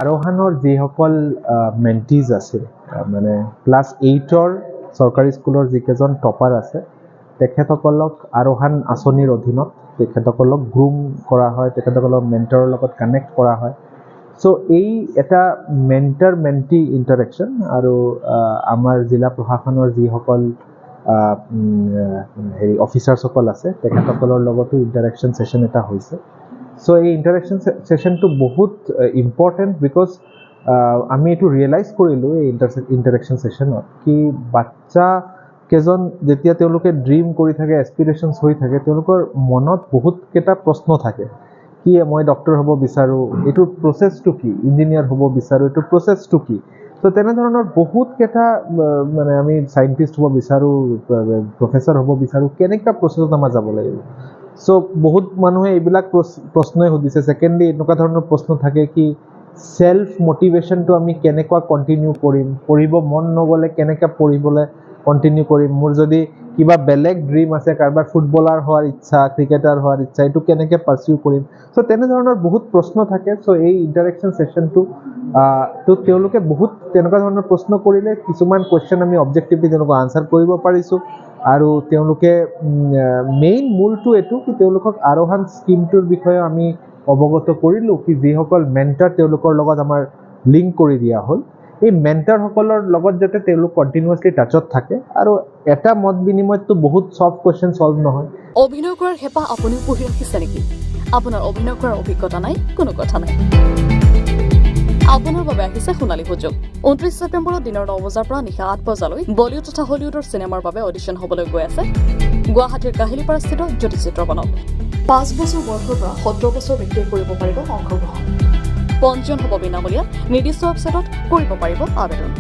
আৰোহানৰ যিসকল মেণ্টিজ আছে মানে ক্লাছ 8-ৰ চৰকাৰী স্কুলৰ যিকেইজন টপাৰ আছে তেখেতসকলক আৰোহান আঁচনিৰ অধীনত তেখেতসকলক গ্ৰুম কৰা হয়, তেখেতসকলক মেণ্টৰৰ লগত কানেক্ট কৰা হয়। চ' এই এটা মেণ্টাৰ মেণ্টি ইণ্টাৰেকশ্যন আৰু আমাৰ জিলা প্ৰশাসনৰ যিসকল অফিচাৰ্ছসকল আছে তেখেতসকলৰ লগতো ইণ্টাৰেকশ্যন ছেশ্যন এটা হৈছে। চ' এই ইণ্টাৰেকশ্যন ছেশ্যনটো বহুত ইম্পৰ্টেণ্ট বিকজ আমি এইটো ৰিয়েলাইজ কৰিলোঁ এই ইণ্টাৰেকশ্যন ছেশ্যনত কি বাচ্চা কেইজন যেতিয়া তেওঁলোকে ড্ৰিম কৰি থাকে, এছপিৰেশ্যনছ হৈ থাকে, তেওঁলোকৰ মনত বহুতকেইটা প্ৰশ্ন থাকে কি মই ডক্টৰ হ'ব বিচাৰোঁ, এইটোৰ প্ৰচেছটো কি, ইঞ্জিনিয়াৰ হ'ব বিচাৰোঁ, এইটোৰ প্ৰচেছটো কি। ত' তেনেধৰণৰ বহুতকেইটা মানে আমি চাইণ্টিষ্ট হ'ব বিচাৰোঁ, প্ৰফেচাৰ হ'ব বিচাৰোঁ, কেনেকুৱা প্ৰচেছত আমাৰ যাব লাগিব। চ' বহুত মানুহে এইবিলাক প্ৰশ্নই সুধিছে। ছেকেণ্ডলি এনেকুৱা ধৰণৰ প্ৰশ্ন থাকে কি চেল্ফ মটিভেশ্যনটো আমি কেনেকুৱা কণ্টিনিউ কৰিম, পঢ়িব মন নগ'লে কেনেকৈ পঢ়িবলৈ কণ্টিনিউ কৰিম, মোৰ যদি কিবা বেলেগ ড্ৰিম আছে, কাৰোবাৰ ফুটবলাৰ হোৱাৰ ইচ্ছা, ক্ৰিকেটাৰ হোৱাৰ ইচ্ছা, এইটো কেনেকৈ পাৰ্চিউ কৰিম। চ' তেনেধৰণৰ বহুত প্ৰশ্ন থাকে। চ' এই ইণ্টাৰেকশ্যন ছেশ্যনটো তো তেওঁলোকে বহুত তেনেকুৱা ধৰণৰ প্ৰশ্ন কৰিলে কিছুমান কুৱেশ্যন আমি অবজেক্টিভলি তেওঁলোকক আনচাৰ কৰিব পাৰিছোঁ আৰু তেওঁলোকে মেইন মূলটো এইটো কি তেওঁলোকক আৰোহান স্কিমটোৰ বিষয়ে আমি অৱগত কৰিলোঁ কি যিসকল মেণ্টাৰ তেওঁলোকৰ লগত আমাৰ লিংক কৰি দিয়া হ'ল, এই মেণ্টাৰসকলৰ লগত যাতে তেওঁলোক কণ্টিনিউৱাছলি টাচত থাকে আৰু এটা মত বিনিময়ততো বহুত চব কুৱেশ্যন ছল্ভ নহয়। অভিনয় কৰাৰ হেঁপাহ আপুনিও পঢ়ি ৰাখিছে নেকি? আপোনাৰ অভিনয় কৰাৰ অভিজ্ঞতা নাই? কোনো কথা নাই। আপোনাৰ বাবে আহিছে সোণালী সুযোগ। 29 ছেপ্টেম্বৰত দিনৰ 9 বজাৰ পৰা নিশা 8 বজালৈ বলিউড তথা হলিউডৰ চিনেমাৰ বাবে অডিশ্যন হ'বলৈ গৈ আছে গুৱাহাটীৰ কাহিলীপাৰাস্থিত জ্যোতি চিত্ৰবনত। 5 বছৰ বয়সৰ পৰা 17 বছৰ ব্যক্তিয়ে কৰিব পাৰিব অংশগ্ৰহণ। পঞ্জীয়ন হ'ব বিনামূলীয়া, নিৰ্দিষ্ট ৱেবছাইটত কৰিব পাৰিব আবেদন।